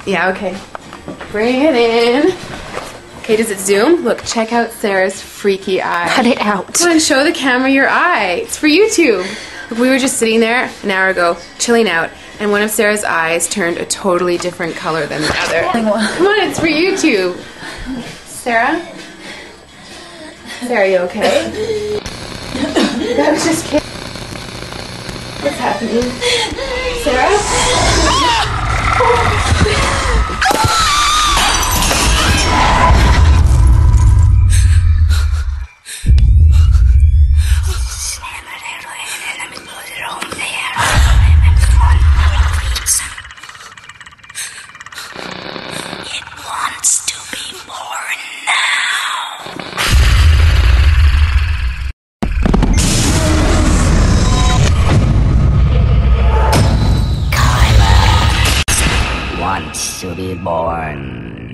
Yeah, okay. Bring it in. Okay, does it zoom? Look, check out Sarah's freaky eye. Cut it out. Come on, show the camera your eye. It's for YouTube. Look, we were just sitting there an hour ago, chilling out, and one of Sarah's eyes turned a totally different color than the other. Come on, it's for YouTube. Sarah? Sarah, you okay? That was just kidding. What's happening? Sarah? Wants to be born